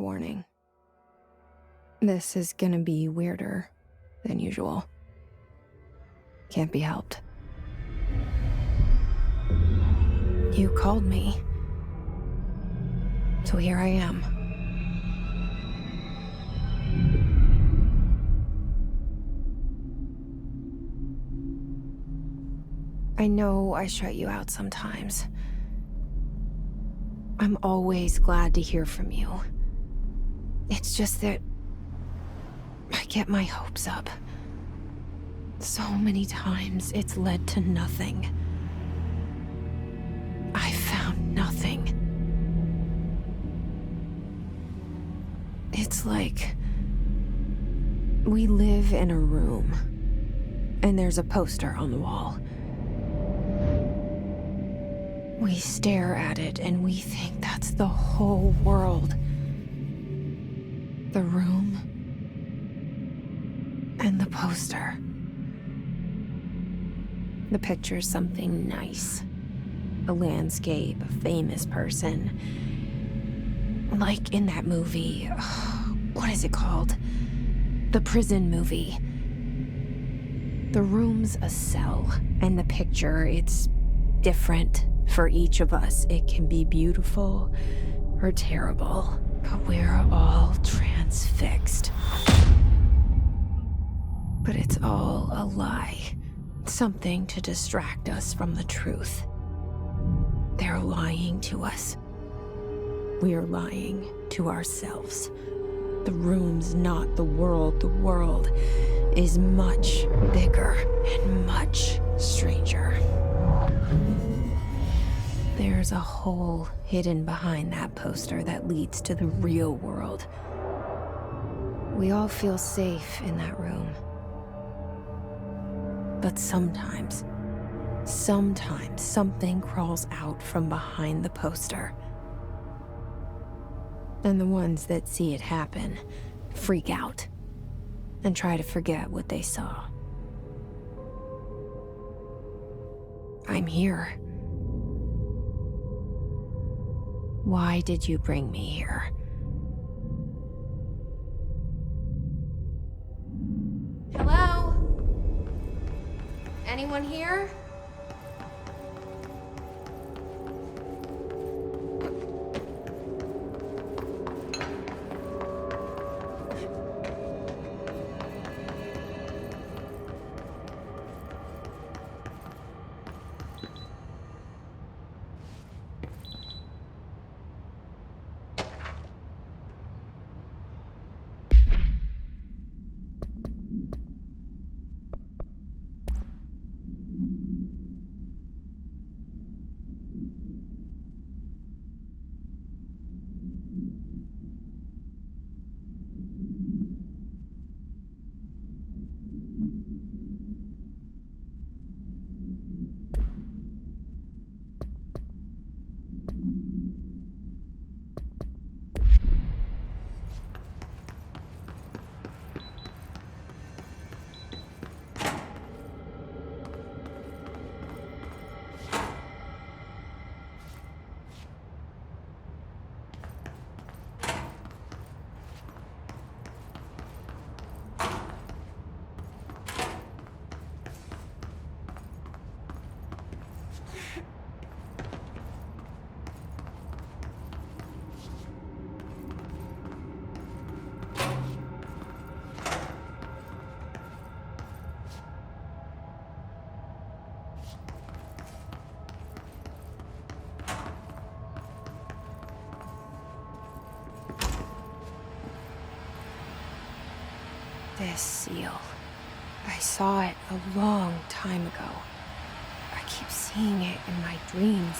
Trigger warning. This is gonna be weirder than usual. Can't be helped. You called me. So here I am. I know I shut you out sometimes. I'm always glad to hear from you. It's just that I get my hopes up. So many times it's led to nothing. I found nothing. It's like we live in a room, and there's a poster on the wall. We stare at it and we think that's the whole world. The room and the poster. The picture's something nice. A landscape, a famous person. Like in that movie, what is it called? The prison movie. The room's a cell, and the picture, it's different for each of us. It can be beautiful or terrible, but we're all transfixed. But it's all a lie. Something to distract us from the truth. They're lying to us. We're lying to ourselves. The room's not the world. The world is much bigger and much stranger. There's a hole hidden behind that poster that leads to the real world. We all feel safe in that room. But sometimes something crawls out from behind the poster. And the ones that see it happen freak out and try to forget what they saw. I'm here. Why did you bring me here? Hello? Anyone here? This seal. I saw it a long time ago. I keep seeing it in my dreams.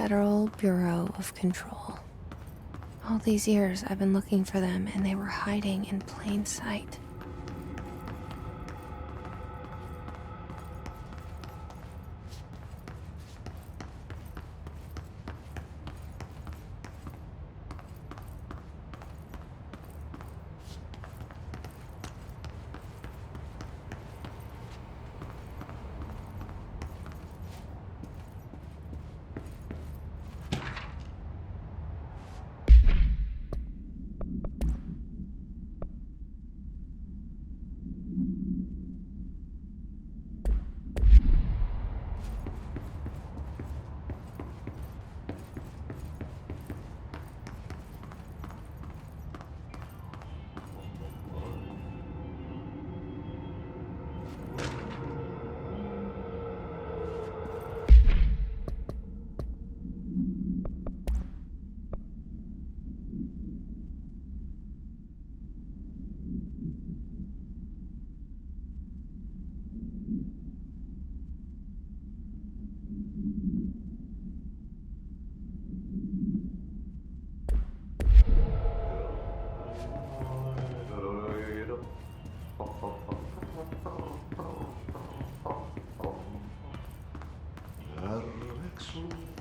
Federal Bureau of Control. All these years I've been looking for them and they were hiding in plain sight.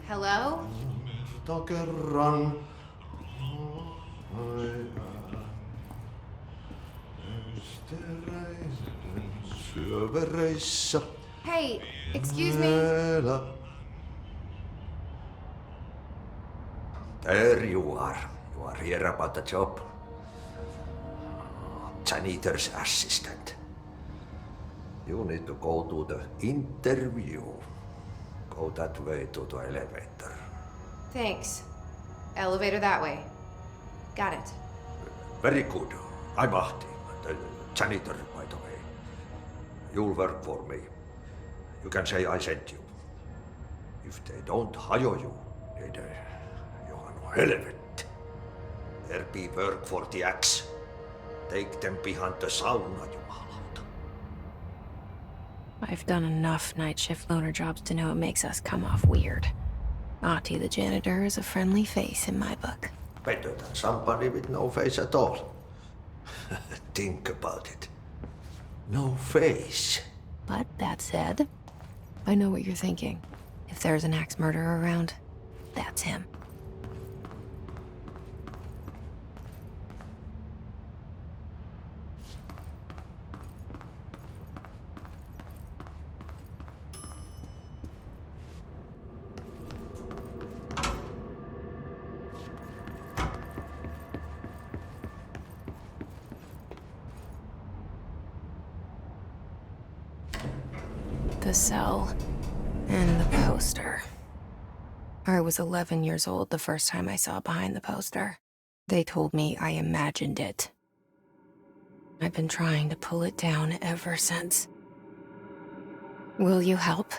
Hello? Kerran syövereissä. Hey, excuse me? There you are. You are here about the job. Janitor's assistant. You need to go to the interview. Go that way to the elevator. Thanks. Elevator that way. Got it. Very good. I'm Ahti, the janitor, by the way. You'll work for me. You can say I sent you. If they don't hire you, niin Johan on helvet. There be work for the axe. Take them behind the sauna, jumalauta. I've done enough night shift loner jobs to know it makes us come off weird. Ahti the janitor is a friendly face in my book. Better than somebody with no face at all. Think about it. No face. But that said, I know what you're thinking. If there's an axe murderer around, that's him. The cell and the poster. I was 11 years old the first time I saw behind the poster. They told me I imagined it. I've been trying to pull it down ever since. Will you help?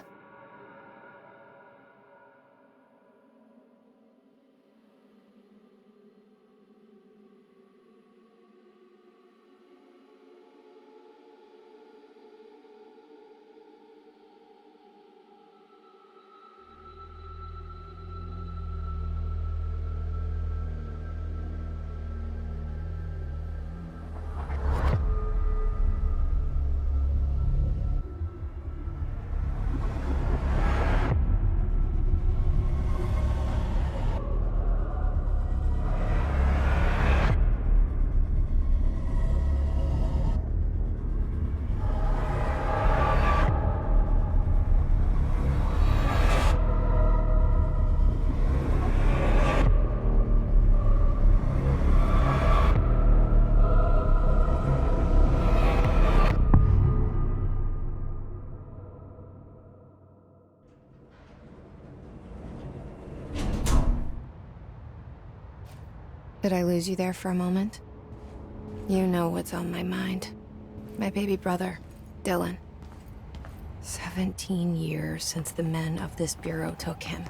Did I lose you there for a moment? You know what's on my mind. My baby brother, Dylan. 17 years since the men of this bureau took him.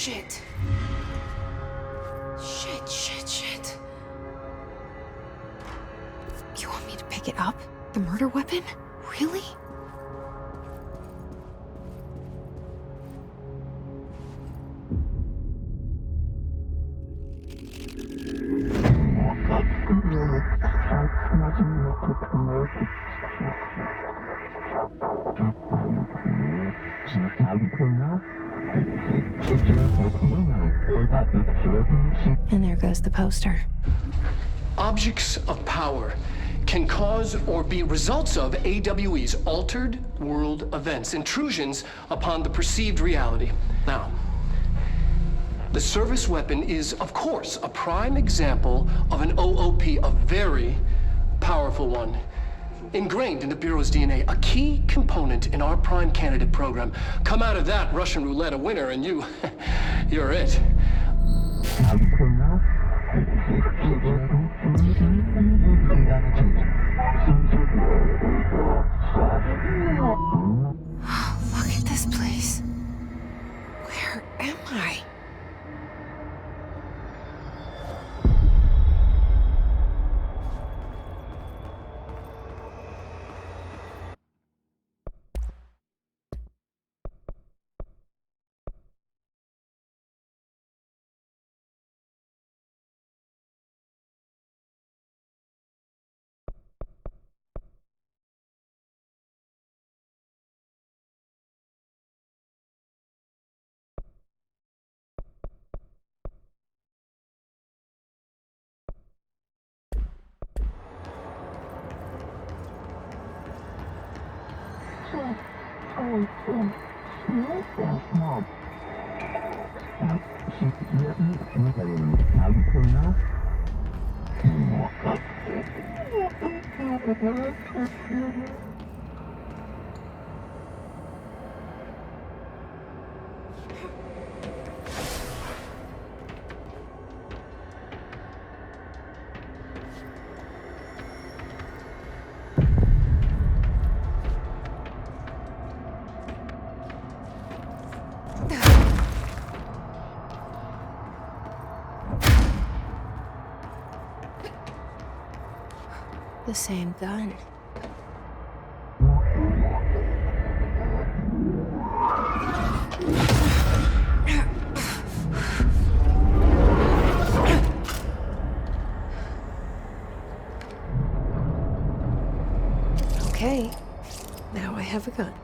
Shit. Shit. You want me to pick it up? The murder weapon? Really? And there goes the poster. Objects of power can cause or be results of AWE's altered world events, intrusions upon the perceived reality. Now, the service weapon is, of course, a prime example of an OOP, a very powerful one. Ingrained in the Bureau's DNA, a key component in our prime candidate program. Come out of that Russian roulette a winner and you're it. Look at this place. Where am I? The same gun. Okay, now I have a gun.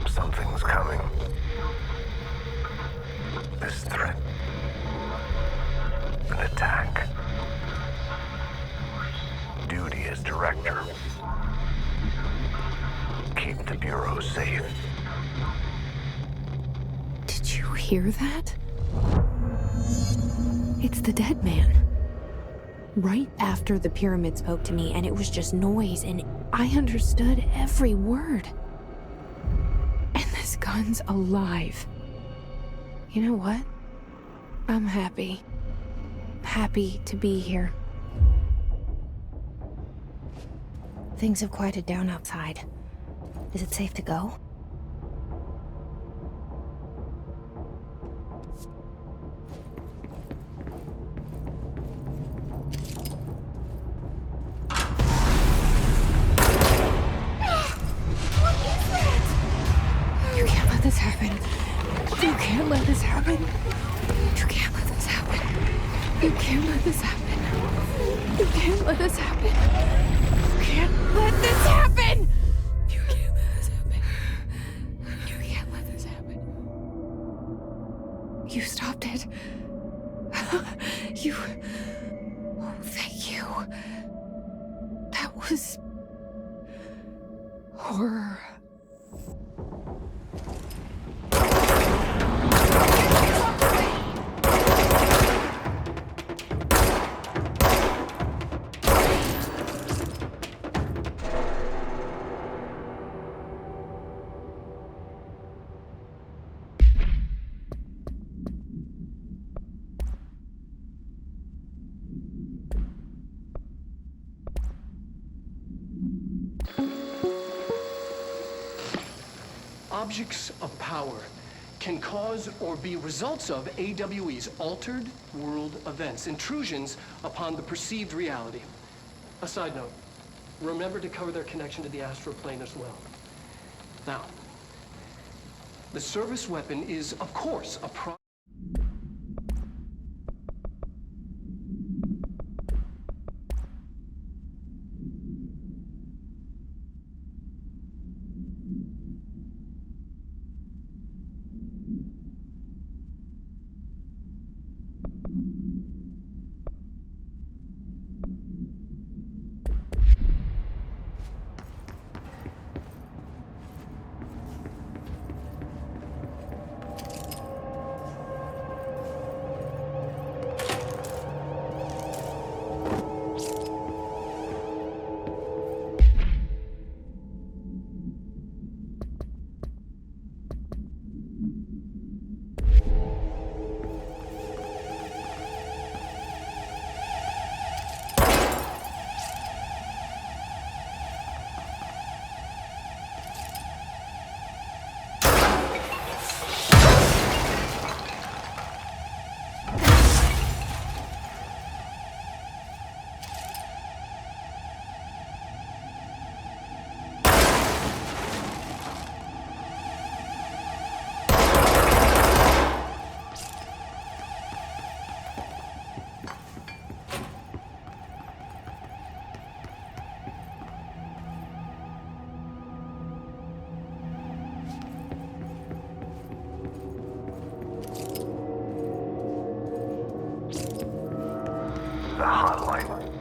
Something's coming. This threat. An attack. Duty as director. Keep the Bureau safe. Did you hear that? It's the dead man. Right after the pyramid spoke to me, and it was just noise, and I understood every word. And this gun's alive. You know what? I'm happy. Happy to be here. Things have quieted down outside. Is it safe to go? You can't let this happen. You can't let this happen. You can't let this happen. You can't let this happen. You can't let this happen. You can't let this happen. You can't let this happen. You can't let this happen. You stopped it. You. Oh, thank you. That was horror. Objects of power can cause or be results of AWE's altered world events, intrusions upon the perceived reality. A side note, remember to cover their connection to the astral plane as well. Now, the service weapon is, of course, a The hotline.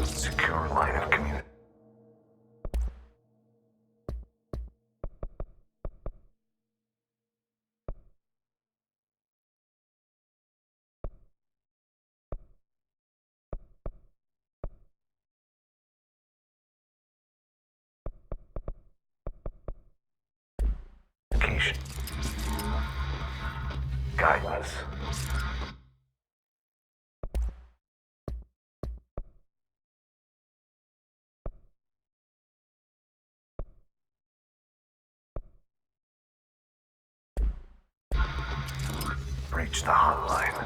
Secure line of communication. Guidance. Reach the hotline.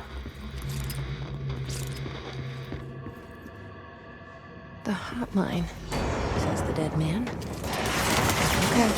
The hotline, says the dead man. Okay.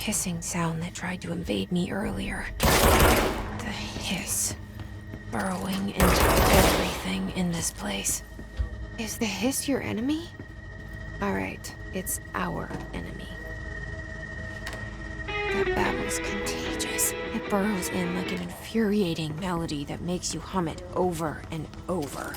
Hissing sound that tried to invade me earlier. The hiss. Burrowing into everything in this place. Is the hiss your enemy? Alright, it's our enemy. That babble's contagious. It burrows in like an infuriating melody that makes you hum it over and over.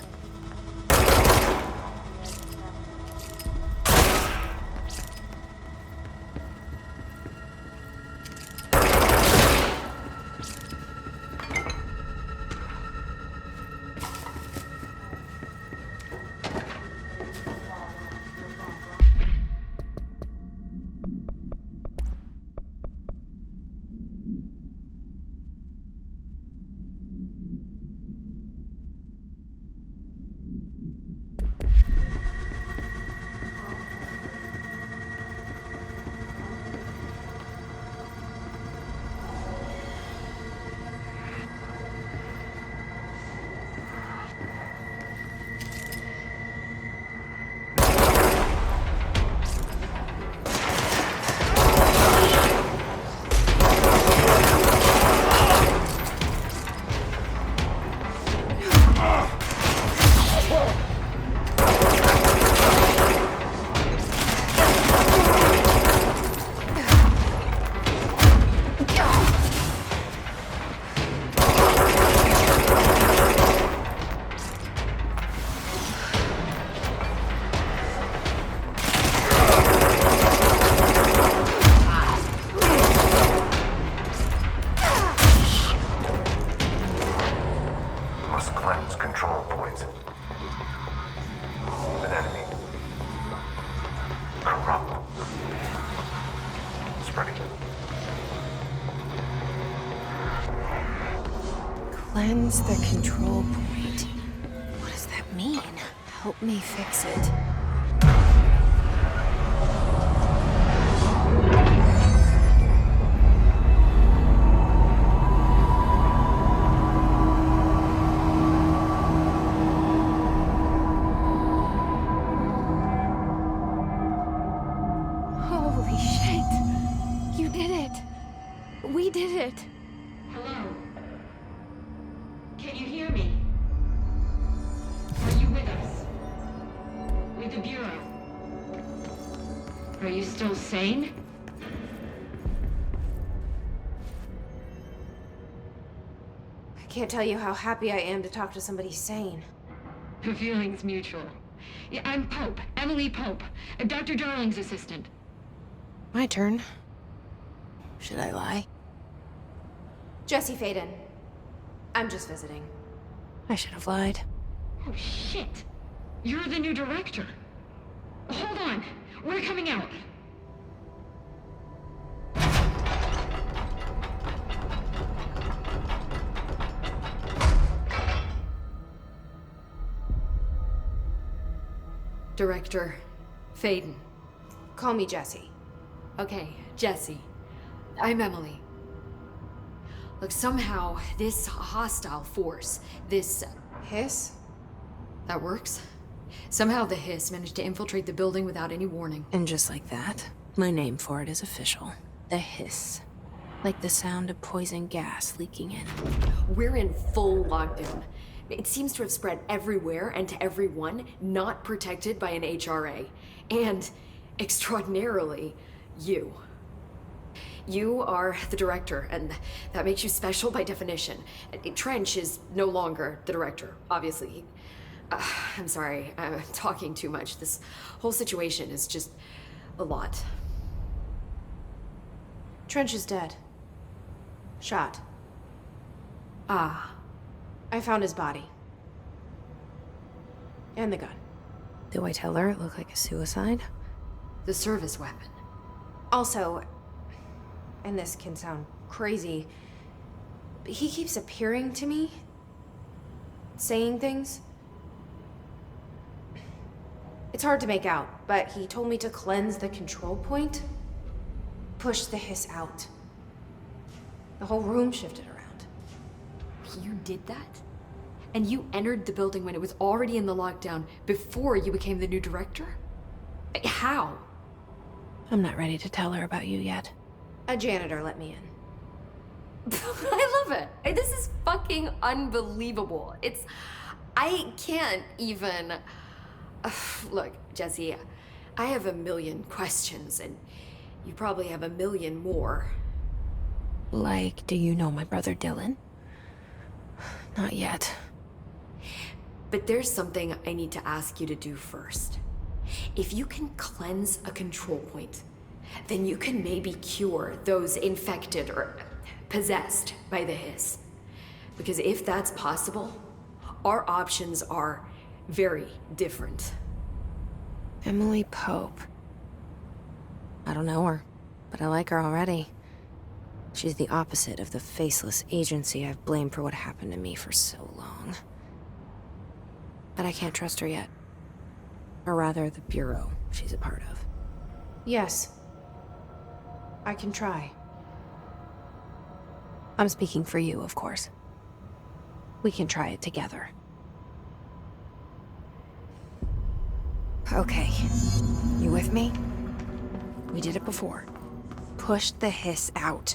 Cleanse the control point. What does that mean? Help me fix it. Holy shit! You did it! We did it! Hello? Can you hear me? Are you with us? With the Bureau? Are you still sane? I can't tell you how happy I am to talk to somebody sane. The feeling's mutual. Yeah, I'm Pope, Emily Pope, Dr. Darling's assistant. My turn. Should I lie? Jesse Faden. I'm just visiting. I should have lied. Oh, shit. You're the new director. Hold on. We're coming out. Director Faden. Call me Jesse. Okay, Jesse. I'm Emily. Look, somehow this hostile force, this... Hiss? that works? Somehow the hiss managed to infiltrate the building without any warning. And just like that, my name for it is official. The hiss. Like the sound of poison gas leaking in. We're in full lockdown. It seems to have spread everywhere and to everyone not protected by an HRA. And, extraordinarily, you. You are the director, and that makes you special by definition. Trench is no longer the director, obviously. I'm sorry, I'm talking too much. This whole situation is just a lot. Trench is dead. Shot. Ah, I found his body. And the gun. Do I tell her it looked like a suicide? the service weapon. Also, and this can sound crazy, but he keeps appearing to me, saying things. It's hard to make out, but he told me to cleanse the control point, push the hiss out. The whole room shifted around. You did that? And you entered the building when it was already in the lockdown before you became the new director? How? I'm not ready to tell her about you yet. A janitor let me in. I love it. This is fucking unbelievable. I can't even... Look, Jesse, I have a million questions, and you probably have a million more. Like, do you know my brother Dylan? Not yet. But there's something I need to ask you to do first. If you can cleanse a control point, then you can maybe cure those infected or possessed by the hiss. Because if that's possible, our options are very different. Emily Pope. I don't know her, but I like her already. She's the opposite of the faceless agency I've blamed for what happened to me for so long. But I can't trust her yet. Or rather, the Bureau she's a part of. Yes. I can try. I'm speaking for you, of course. We can try it together. Okay. You with me? We did it before. Push the hiss out.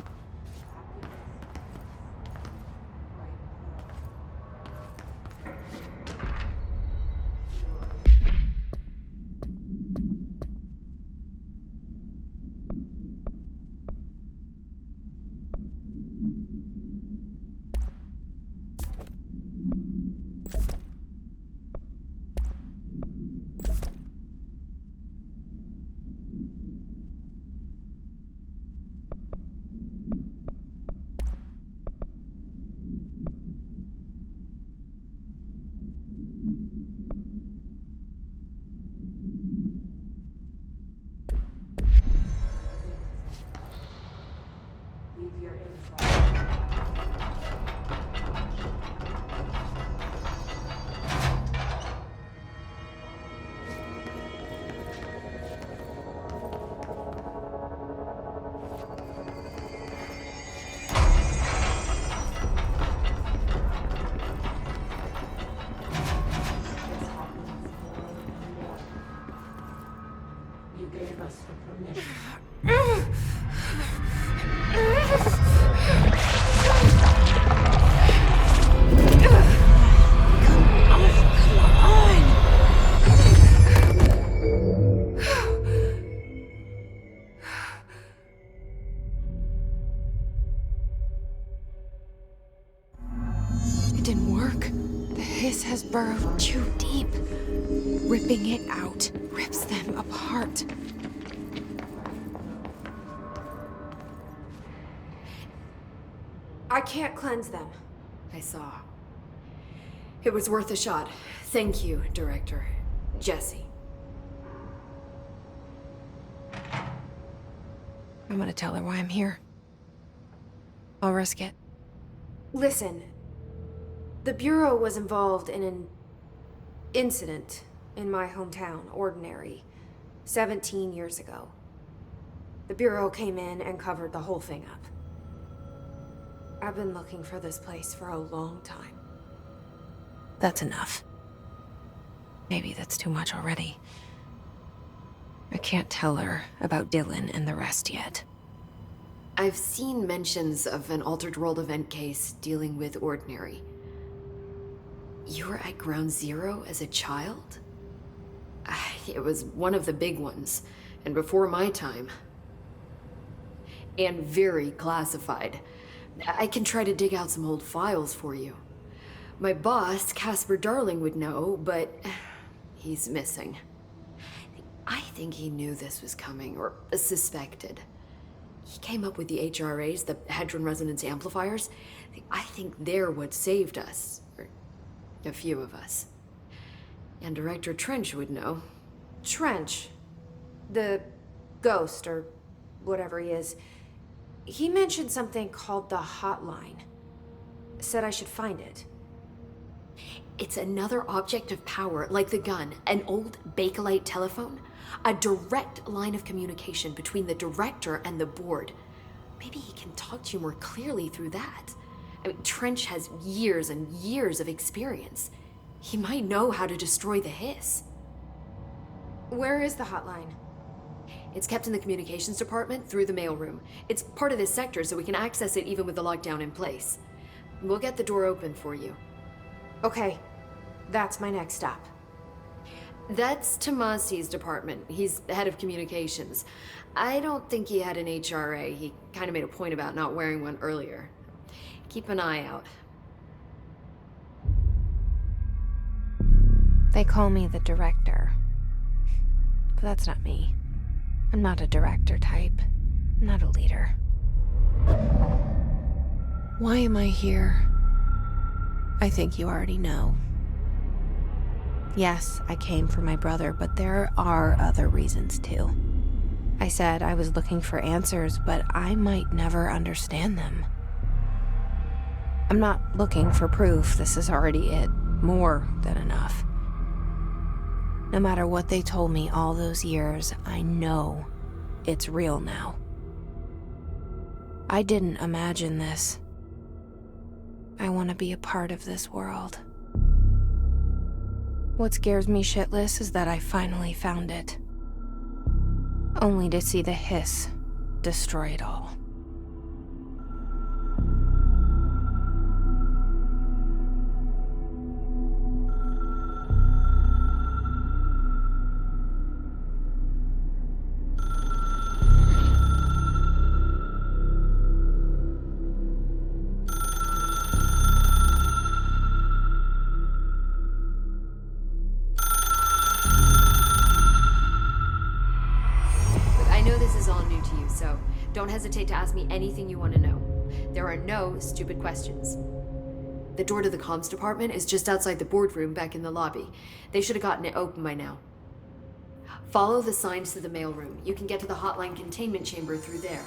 It didn't work. The hiss has burrowed too deep. Ripping it out rips them apart. I can't cleanse them. I saw. It was worth a shot. Thank you, Director. Jesse. I'm gonna tell her why I'm here. I'll risk it. Listen, the Bureau was involved in an incident in my hometown, Ordinary, 17 years ago. The Bureau came in and covered the whole thing up. I've been looking for this place for a long time. That's enough. Maybe that's too much already. I can't tell her about Dylan and the rest yet. I've seen mentions of an Altered World event case dealing with Ordinary. You were at Ground Zero as a child? It was one of the big ones, and before my time. And very classified. I can try to dig out some old files for you. My boss, Casper Darling, would know, but he's missing. I think he knew this was coming, or suspected. He came up with the HRAs, the Hadron Resonance Amplifiers. I think they're what saved us, or a few of us. And Director Trench would know. Trench, the ghost, or whatever he is, he mentioned something called the Hotline. Said I should find it. It's another object of power, like the gun, an old Bakelite telephone, a direct line of communication between the director and the board. Maybe he can talk to you more clearly through that. I mean, Trench has years and years of experience. He might know how to destroy the hiss. Where is the Hotline? It's kept in the communications department through the mailroom. It's part of this sector, so we can access it even with the lockdown in place. We'll get the door open for you. Okay, that's my next stop. That's Tomasi's department. He's the head of communications. I don't think he had an HRA. He kind of made a point about not wearing one earlier. Keep an eye out. They call me the director. But that's not me. I'm not a director type. I'm not a leader. Why am I here? I think you already know. Yes, I came for my brother, but there are other reasons too. I said I was looking for answers, but I might never understand them. I'm not looking for proof. This is already it. More than enough. No matter what they told me all those years, I know it's real now. I didn't imagine this. I want to be a part of this world. What scares me shitless is that I finally found it. Only to see the hiss destroy it all. So don't hesitate to ask me anything you want to know. There are no stupid questions. The door to the comms department is just outside the boardroom back in the lobby. They should have gotten it open by now. Follow the signs to the mailroom. You can get to the hotline containment chamber through there.